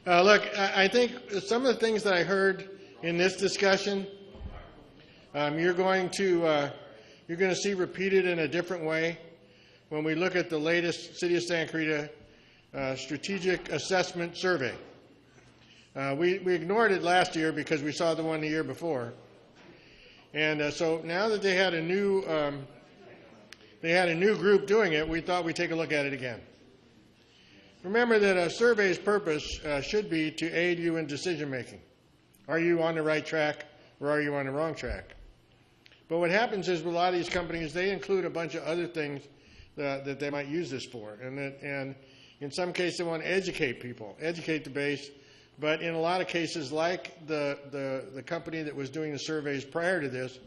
Look, I think some of the things that I heard in this discussion, you're going to see repeated in a different way when we look at the latest City of Santa Clarita Strategic Assessment Survey. We ignored it last year because we saw the one the year before, and so now that they had a new group doing it, we thought we'd take a look at it again. Remember that a survey's purpose should be to aid you in decision making. Are you on the right track or are you on the wrong track? But what happens is with a lot of these companies, they include a bunch of other things that they might use this for. And in some cases, they want to educate people, educate the base. But in a lot of cases, like the company that was doing the surveys prior to this,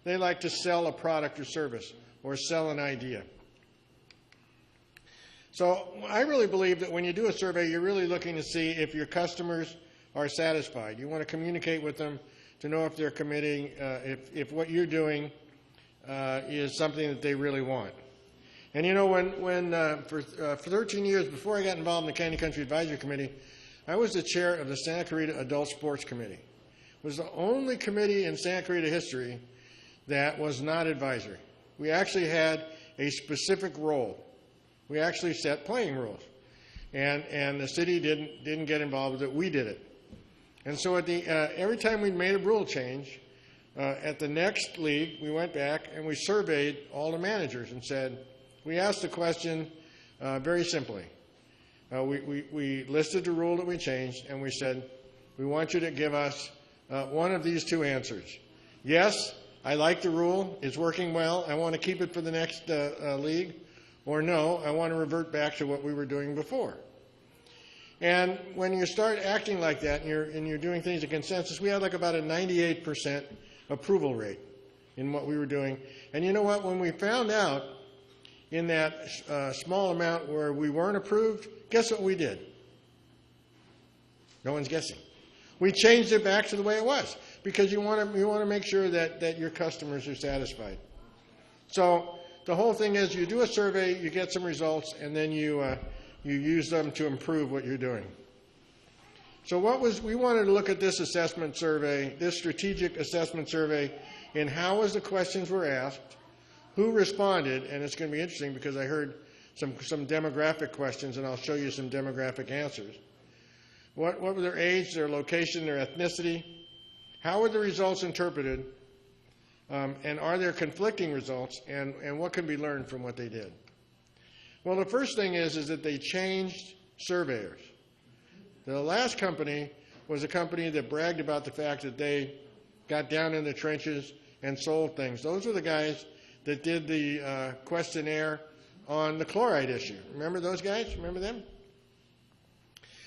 they like to sell a product or service or sell an idea. So I really believe that when you do a survey, you're really looking to see if your customers are satisfied. You want to communicate with them to know if they're committing, if what you're doing is something that they really want. And you know, for 13 years before I got involved in the County Country Advisory Committee, I was the chair of the Santa Clarita Adult Sports Committee. It was the only committee in Santa Clarita history that was not advisory. We actually had a specific role. We actually set playing rules, and the city didn't get involved with it. We did it, and so every time we made a rule change, at the next league, we went back and we surveyed all the managers and said, we asked the question very simply. We listed the rule that we changed, and we said, we want you to give us one of these two answers. Yes, I like the rule. It's working well. I want to keep it for the next league. Or no, I want to revert back to what we were doing before. And when you start acting like that and you're doing things in consensus, we had like about a 98% approval rate in what we were doing. And you know what? When we found out in that small amount where we weren't approved, guess what we did? No one's guessing. We changed it back to the way it was because you want to make sure that your customers are satisfied. So the whole thing is you do a survey, you get some results, and then you use them to improve what you're doing. So we wanted to look at this assessment survey, this strategic assessment survey, and how was the questions were asked, who responded, and it's going to be interesting because I heard some demographic questions, and I'll show you some demographic answers. What were their age, their location, their ethnicity? How were the results interpreted? And are there conflicting results, and what can be learned from what they did? Well, the first thing is that they changed surveyors. The last company was a company that bragged about the fact that they got down in the trenches and sold things. Those are the guys that did the questionnaire on the chloride issue. Remember those guys? Remember them?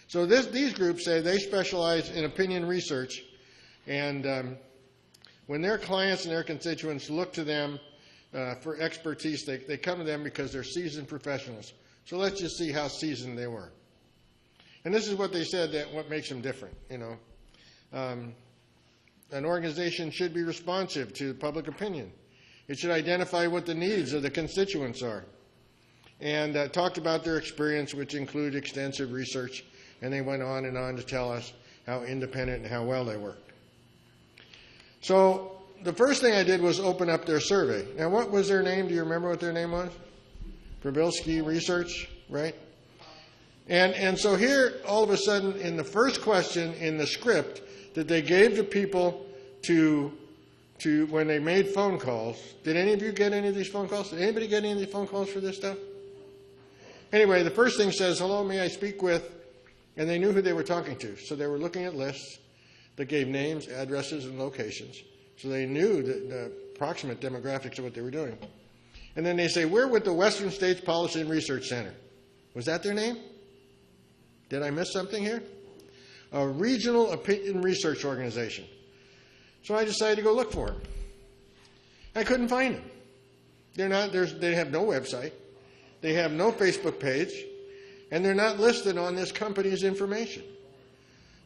So these groups say they specialize in opinion research, and when their clients and their constituents look to them for expertise, they come to them because they're seasoned professionals. So let's just see how seasoned they were. And this is what they said, that what makes them different. You know, an organization should be responsive to public opinion. It should identify what the needs of the constituents are. And talked about their experience, which include extensive research. And they went on and on to tell us how independent and how well they worked. So the first thing I did was open up their survey. Now, what was their name? Do you remember what their name was? Prabilski Research, right? And so here, all of a sudden, in the first question in the script that they gave to people to when they made phone calls, did any of you get any of these phone calls? Did anybody get any of these phone calls for this stuff? Anyway, the first thing says, hello, may I speak with, and they knew who they were talking to. So they were looking at lists that gave names, addresses, and locations. So they knew the approximate demographics of what they were doing. And then they say, we're with the Western States Policy and Research Center. Was that their name? Did I miss something here? A regional opinion research organization. So I decided to go look for them. I couldn't find them. They have no website. They have no Facebook page. And they're not listed on this company's information.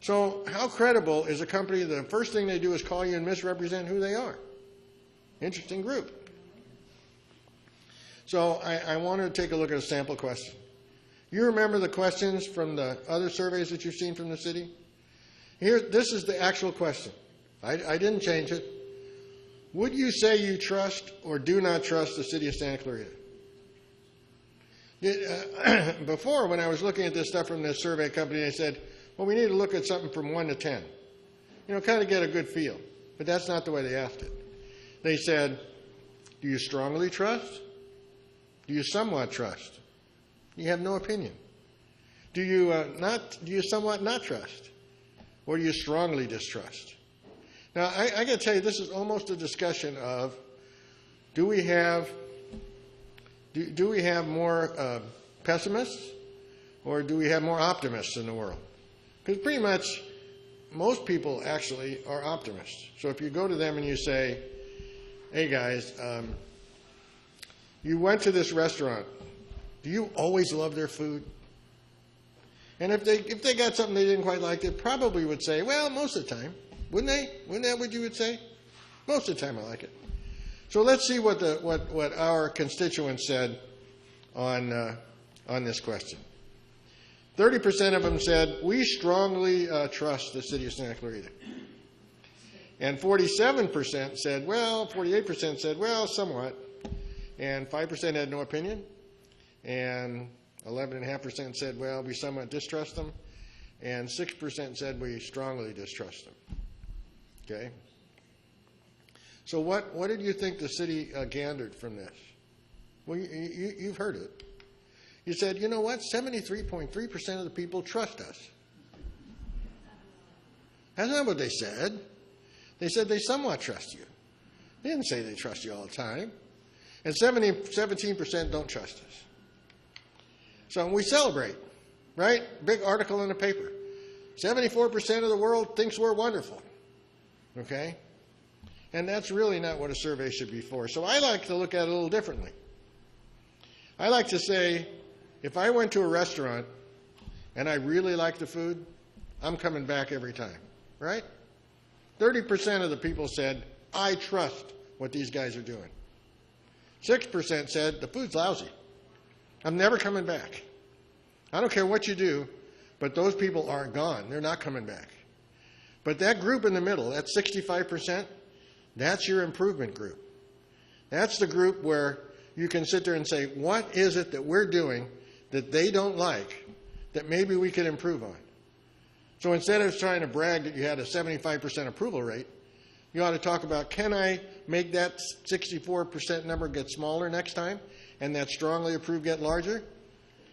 So how credible is a company that the first thing they do is call you and misrepresent who they are? Interesting group. So I wanted to take a look at a sample question. You remember the questions from the other surveys that you've seen from the city? Here, this is the actual question. I didn't change it. Would you say you trust or do not trust the city of Santa Clarita? Before, when I was looking at this stuff from this survey company, they said, well, we need to look at something from 1 to 10. You know, kind of get a good feel. But that's not the way they asked it. They said, do you strongly trust? Do you somewhat trust? You have no opinion. Do you somewhat not trust? Or do you strongly distrust? Now, I got to tell you, this is almost a discussion of, do we have more pessimists, or do we have more optimists in the world? Because pretty much most people actually are optimists. So if you go to them and you say, hey guys, you went to this restaurant, do you always love their food? And if they got something they didn't quite like, they probably would say, well, most of the time. Wouldn't they? Wouldn't that what you would say? Most of the time I like it. So let's see what our constituents said on this question. 30% of them said, we strongly trust the city of Santa Clarita. And 47% said, well, 48% said, well, somewhat. And 5% had no opinion. And 11.5% said, well, we somewhat distrust them. And 6% said we strongly distrust them. Okay? So what did you think the city gathered from this? Well, you've heard it. You said, you know what? 73.3% of the people trust us. That's not what they said. They said they somewhat trust you. They didn't say they trust you all the time. And 17% don't trust us. So we celebrate, right? Big article in the paper. 74% of the world thinks we're wonderful. Okay? And that's really not what a survey should be for. So I like to look at it a little differently. I like to say, if I went to a restaurant and I really like the food, I'm coming back every time, right? 30% of the people said, I trust what these guys are doing. 6% said, the food's lousy. I'm never coming back. I don't care what you do, but those people aren't gone. They're not coming back. But that group in the middle, that 65%, that's your improvement group. That's the group where you can sit there and say, what is it that we're doing that they don't like that maybe we could improve on? So instead of trying to brag that you had a 75% approval rate, you ought to talk about, can I make that 64% number get smaller next time and that strongly approved get larger?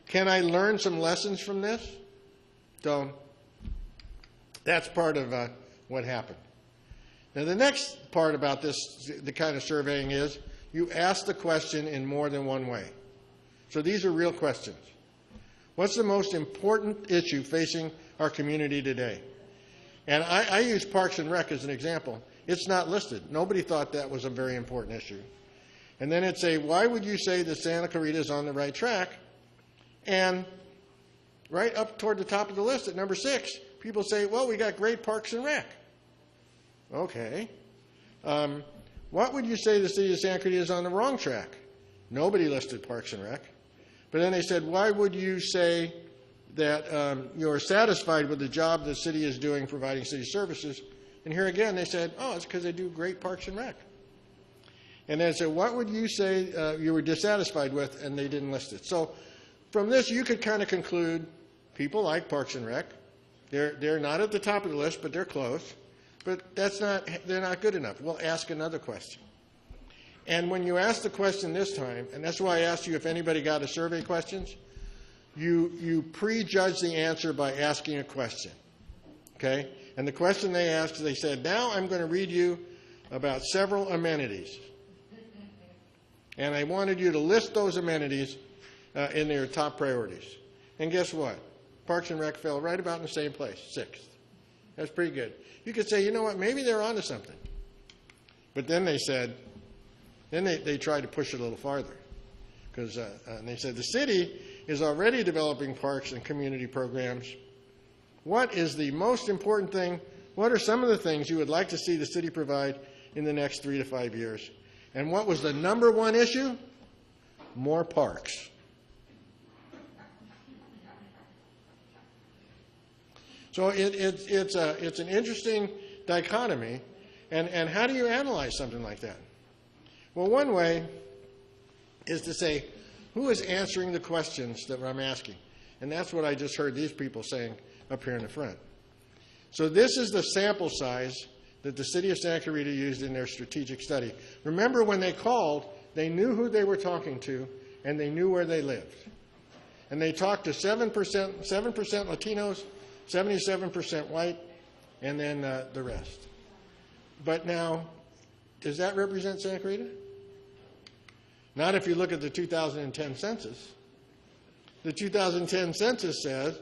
Can I learn some lessons from this? So that's part of what happened. Now the next part about this, the kind of surveying is, you ask the question in more than one way. So these are real questions. What's the most important issue facing our community today? And I use Parks and Rec as an example. It's not listed. Nobody thought that was a very important issue. And then it'd say, why would you say that Santa Clarita is on the right track? And right up toward the top of the list at number 6, people say, well, we got great Parks and Rec. Okay. What would you say the city of Santa Clarita is on the wrong track? Nobody listed Parks and Rec. But then they said, why would you say that you're satisfied with the job the city is doing providing city services? And here again, they said, oh, it's because they do great Parks and Rec. And then said, what would you say you were dissatisfied with? And they didn't list it. So from this, you could kind of conclude people like Parks and Rec. They're not at the top of the list, but they're close. But they're not good enough. We'll ask another question. And when you ask the question this time, and that's why I asked you if anybody got a survey questions, you prejudge the answer by asking a question. Okay? And the question they asked, they said, now I'm going to read you about several amenities. And I wanted you to list those amenities in their top priorities. And guess what? Parks and Rec fell right about in the same place, 6th. That's pretty good. You could say, you know what, maybe they're onto something. But then they said, they tried to push it a little farther. Because and they said, the city is already developing parks and community programs. What is the most important thing? What are some of the things you would like to see the city provide in the next 3 to 5 years? And what was the number one issue? More parks. So it's an interesting dichotomy, and how do you analyze something like that? Well, one way is to say, who is answering the questions that I'm asking? And that's what I just heard these people saying up here in the front. So this is the sample size that the city of Santa Clarita used in their strategic study. Remember, when they called, they knew who they were talking to, and they knew where they lived. And they talked to 7% Latinos, 77% white, and then the rest. But now, does that represent Santa Clarita? Not if you look at the 2010 census. The 2010 census says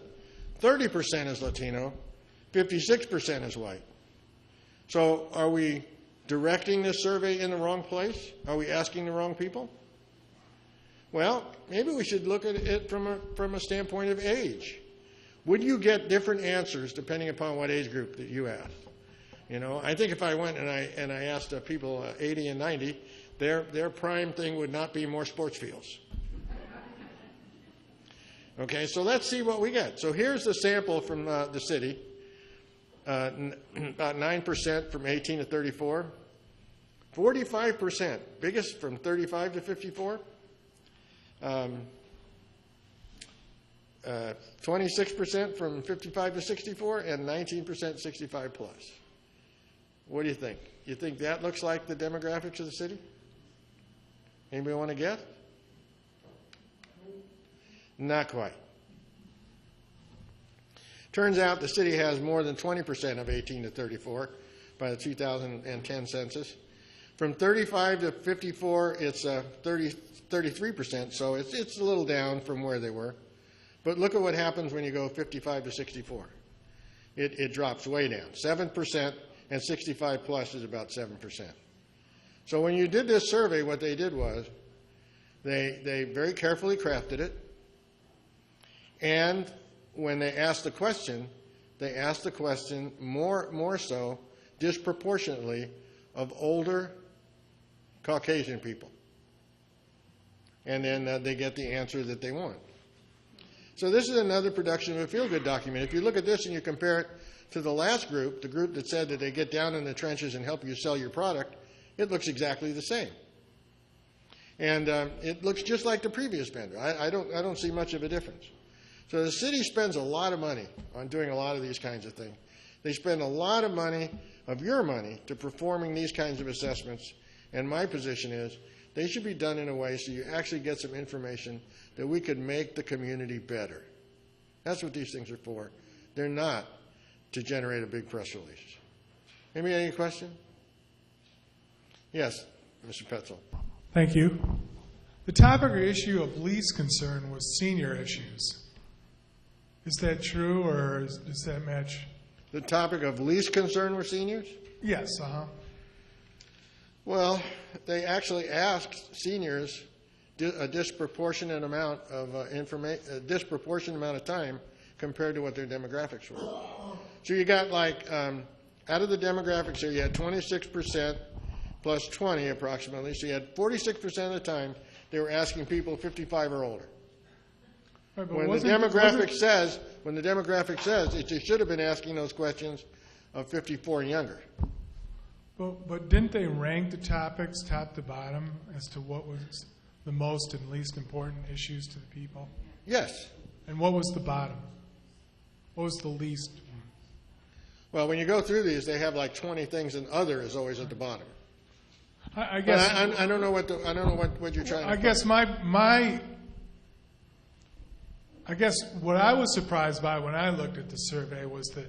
30% is Latino, 56% is white. So are we directing this survey in the wrong place? Are we asking the wrong people? Well, maybe we should look at it from a standpoint of age. Would you get different answers depending upon what age group that you asked? You know, I think if I went and I asked people 80 and 90, their prime thing would not be more sports fields. Okay, so let's see what we get. So here's the sample from the city. About 9% from 18 to 34. 45%, biggest from 35 to 54. 26% from 55 to 64, and 19% 65 plus. What do you think? You think that looks like the demographics of the city? Anybody want to guess? Not quite. Turns out the city has more than 20% of 18 to 34 by the 2010 census. From 35 to 54, it's 33%, so it's a little down from where they were. But look at what happens when you go 55 to 64. It drops way down, 7%, and 65 plus is about 7%. So when you did this survey, what they did was they very carefully crafted it, and when they asked the question more so disproportionately of older Caucasian people. And then they get the answer that they want. So this is another production of a feel-good document. If you look at this and you compare it to the last group, the group that said that they get down in the trenches and help you sell your product, it looks exactly the same. And it looks just like the previous vendor. I don't see much of a difference. So the city spends a lot of money on doing a lot of these kinds of things. They spend a lot of money, of your money, to performing these kinds of assessments. And my position is they should be done in a way so you actually get some information that we could make the community better. That's what these things are for. They're not to generate a big press release. Anybody any question? Yes, Mr. Petzel. Thank you. The topic or issue of least concern was senior issues. Is that true, or does that match? The topic of least concern were seniors? Yes, Well, they actually asked seniors a disproportionate amount of a disproportionate amount of time compared to what their demographics were. So you got like, out of the demographics here, you had 26% plus 20 approximately. So you had 46% of the time they were asking people 55 or older. right, When the demographic says it should have been asking those questions of 54 and younger. But didn't they rank the topics top to bottom as to what was the most and least important issues to the people? Yes. And what was the bottom? What was the least? Well, when you go through these, they have like 20 things, and other is always at the bottom. I guess But I don't know what you're trying to. I guess I guess what I was surprised by when I looked at the survey was that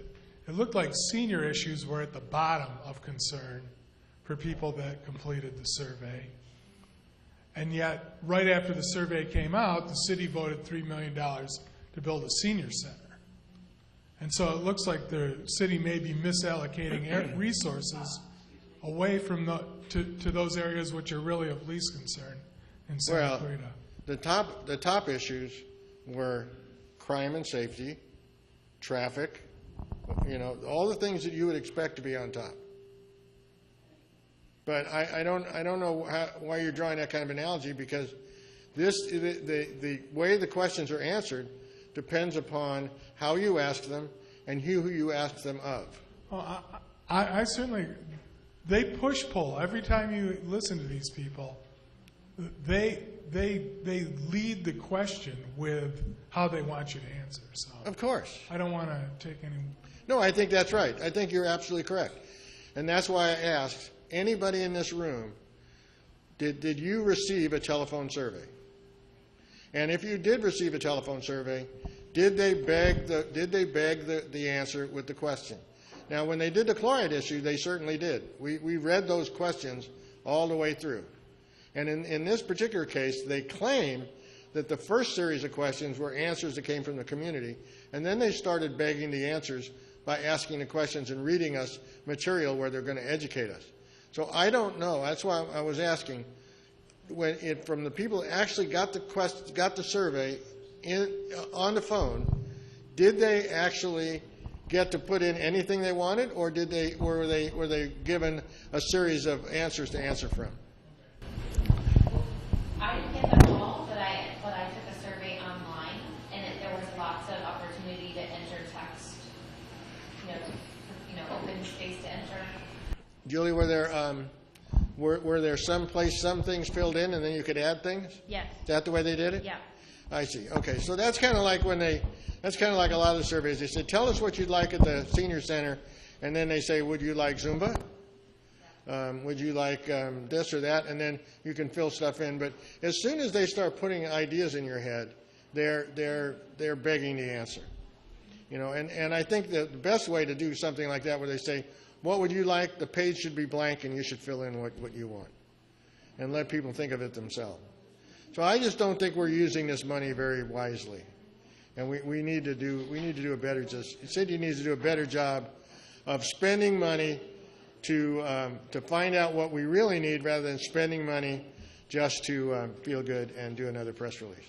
it looked like senior issues were at the bottom of concern for people that completed the survey. And yet, right after the survey came out, the city voted $3 million to build a senior center. And so it looks like the city may be misallocating resources away from to those areas which are really of least concern in Santa Clarita. The top issues were crime and safety, traffic, all the things that you would expect to be on top. But I don't know why you're drawing that kind of analogy, because the way the questions are answered depends upon how you ask them and who you ask them of. Well, I certainly, they push-pull. Every time you listen to these people, they lead the question with how they want you to answer. So Of course. I don't want to take any. No, I think that's right. I think you're absolutely correct. And that's why I asked anybody in this room, did you receive a telephone survey? And if you did receive a telephone survey, did they beg the answer with the question? Now, when they did the chloride issue, they certainly did. We read those questions all the way through. And in this particular case, they claim that the first series of questions were answers that came from the community, and then they started begging the answers by asking the questions and reading us material where they're going to educate us. So I don't know. That's why I was asking, from the people that actually got the survey on the phone, did they actually get to put in anything they wanted, or were they given a series of answers to answer from? I didn't get them all, but I took a survey online, and there was lots of opportunity to enter text, open space to enter. Julie, were there some things filled in and then you could add things? Yes. Is that the way they did it? Yeah. I see. Okay, so that's kind of like that's kind of like a lot of the surveys. They said, tell us what you'd like at the senior center, and then they say, would you like Zumba? Would you like this or that? And then you can fill stuff in. But as soon as they start putting ideas in your head, they're begging the answer. And I think that the best way to do something like that, where they say, what would you like? The page should be blank, and you should fill in what you want, and let people think of it themselves. So I just don't think we're using this money very wisely, and we need to do a better. City needs to do a better job of spending money to find out what we really need, rather than spending money just to feel good and do another press release.